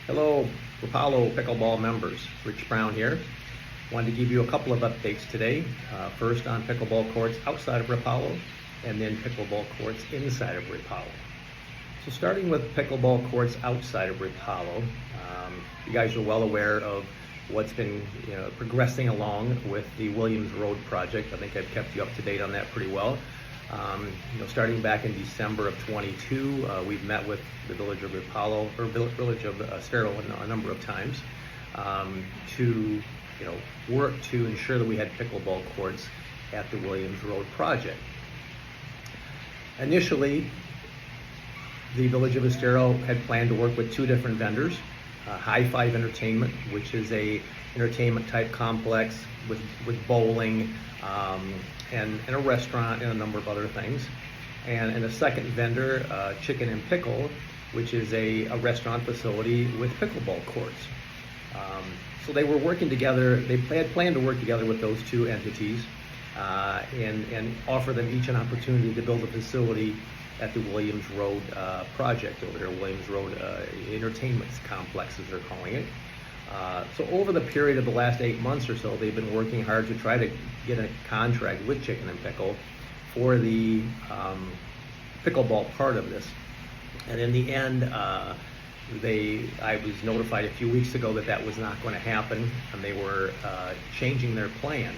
Hello, Rapallo Pickleball members. Rich Brown here. Wanted to give you a couple of updates today. First on pickleball courts outside of Rapallo, and then pickleball courts inside of Rapallo. So starting with pickleball courts outside of Rapallo, you guys are well aware of what's been progressing along with the Williams Road project. I think I've kept you up to date on that pretty well. Starting back in December of 22, we've met with the village of Rapallo, or village of Estero a number of times to work to ensure that we had pickleball courts at the Williams Road project. Initially, the village of Estero had planned to work with two different vendors, High Five Entertainment, which is a entertainment type complex with bowling and a restaurant and a number of other things, and a second vendor, Chicken and Pickle, which is a restaurant facility with pickleball courts. So they were working together. They had planned to work together with those two entities and offer them each an opportunity to build a facility at the Williams Road project over there, Williams Road Entertainment Complex, as they're calling it. So over the period of the last 8 months or so, they've been working hard to try to get a contract with Chicken and Pickle for the pickleball part of this. And in the end, I was notified a few weeks ago that that was not going to happen, and they were changing their plan.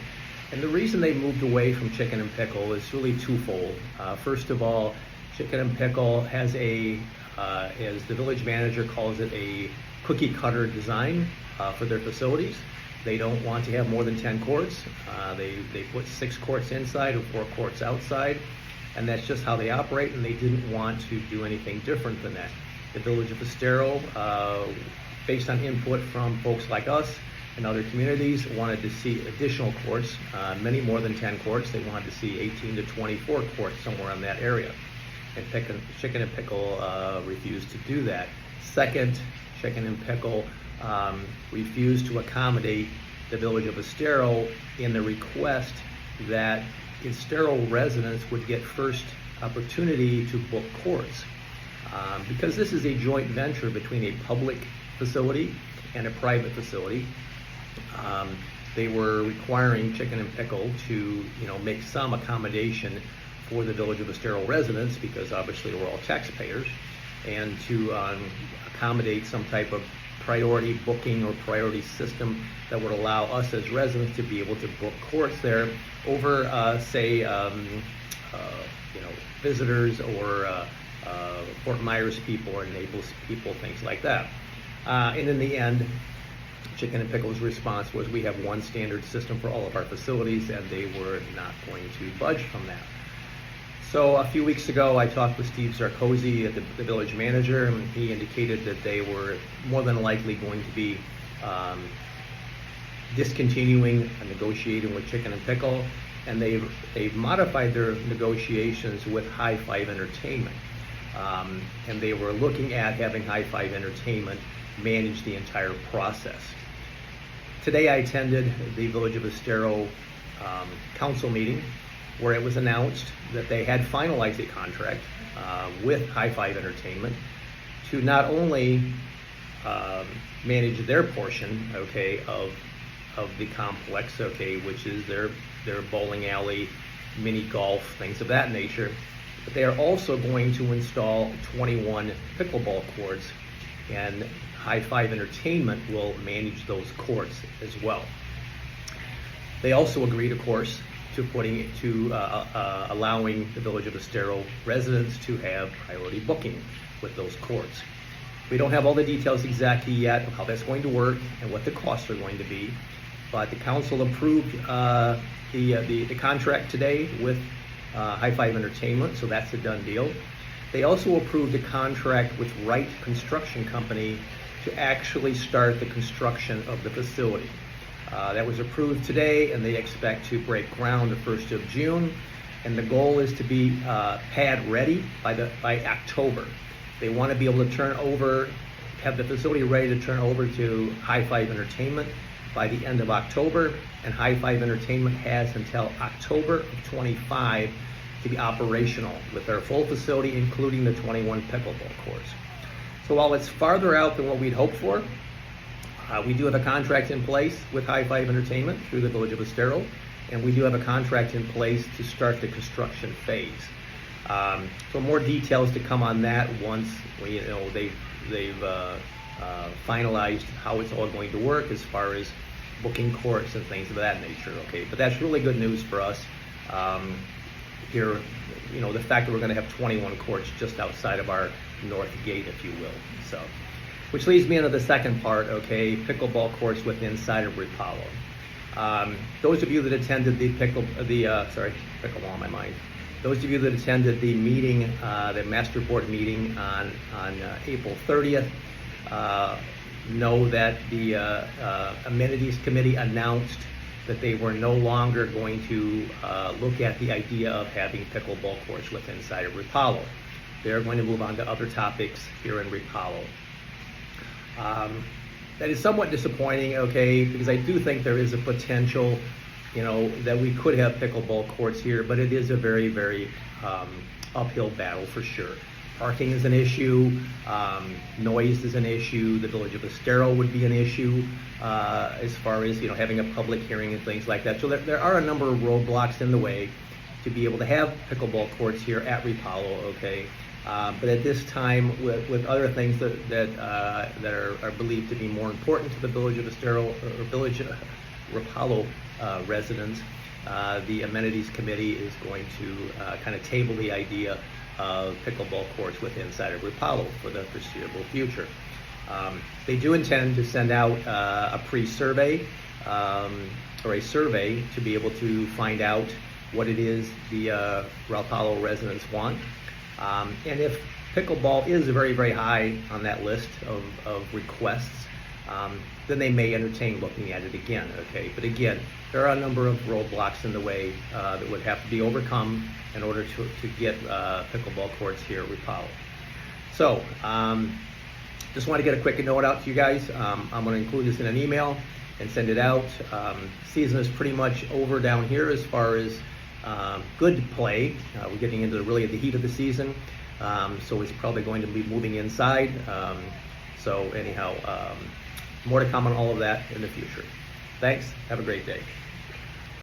And the reason they moved away from Chicken and Pickle is really twofold. First of all, Chicken and Pickle has as the village manager calls it, a cookie cutter design for their facilities. They don't want to have more than 10 courts. They put 6 courts inside and 4 courts outside, and that's just how they operate, and they didn't want to do anything different than that. The village of Estero, based on input from folks like us and other communities, wanted to see additional courts, many more than 10 courts. They wanted to see 18 to 24 courts somewhere in that area. And Chicken and Pickle refused to do that. Second, Chicken and Pickle refused to accommodate the village of Estero in the request that Estero residents would get first opportunity to book courts. Because this is a joint venture between a public facility and a private facility, they were requiring Chicken and Pickle to make some accommodation for the village of Estero residents, because obviously we're all taxpayers, and to accommodate some type of priority booking or priority system that would allow us as residents to be able to book courts there over, say, visitors or Fort Myers people or Naples people, things like that. And in the end, Chicken and Pickle's response was, we have one standard system for all of our facilities, and they were not going to budge from that. So a few weeks ago, I talked with Steve Sarkozy, the village manager, and he indicated that they were more than likely going to be discontinuing and negotiating with Chicken and Pickle, and they've modified their negotiations with High Five Entertainment. And they were looking at having High Five Entertainment manage the entire process. Today I attended the Village of Estero council meeting, where it was announced that they had finalized a contract with High Five Entertainment to not only manage their portion, of the complex, which is their bowling alley, mini golf, things of that nature, but they are also going to install 21 pickleball courts, and High Five Entertainment will manage those courts as well. They also agreed, of course, to allowing the village of Estero residents to have priority booking with those courts. We don't have all the details exactly yet of how that's going to work and what the costs are going to be, but the council approved the contract today with High Five Entertainment, so that's a done deal. They also approved a contract with Wright Construction Company to actually start the construction of the facility. That was approved today, and they expect to break ground the 1st of June, and the goal is to be pad ready by October. They want to be able to have the facility ready to turn over to High Five Entertainment by the end of October, and High Five Entertainment has until October of 25 to be operational with their full facility, including the 21 pickleball courts. So while it's farther out than what we'd hoped for, we do have a contract in place with High Five Entertainment through the Village of Estero, and we do have a contract in place to start the construction phase. So more details to come on that once they've finalized how it's all going to work as far as booking courts and things of that nature. Okay, but that's really good news for us here. The fact that we're going to have 21 courts just outside of our north gate, if you will. So, which leads me into the second part. Okay, pickleball courts within inside of Rapallo. Those of you that attended pickleball on my mind. Those of you that attended the meeting, the master board meeting on April 30th, know that the amenities committee announced that they were no longer going to look at the idea of having pickleball courts within inside of Rapallo. They're going to move on to other topics here in Rapallo. That is somewhat disappointing, okay, because I do think there is a potential, that we could have pickleball courts here, but it is a very, very uphill battle for sure. Parking is an issue, noise is an issue, the Village of Estero would be an issue as far as having a public hearing and things like that. So there are a number of roadblocks in the way to be able to have pickleball courts here at Rapallo, okay? But at this time, with other things that are believed to be more important to the Village of Estero or Village of Rapallo residents, the amenities committee is going to kind of table the idea of pickleball courts within inside of Rapallo for the foreseeable future. They do intend to send out a pre-survey or a survey to be able to find out what it is the Rapallo residents want. And if pickleball is very, very high on that list of requests, then they may entertain looking at it again, okay? But again, there are a number of roadblocks in the way that would have to be overcome in order to get pickleball courts here at Rapallo. So, just want to get a quick note out to you guys. I'm going to include this in an email and send it out. Season is pretty much over down here as far as good play. We're getting into really the heat of the season, so it's probably going to be moving inside. So anyhow, more to come on all of that in the future. Thanks. Have a great day.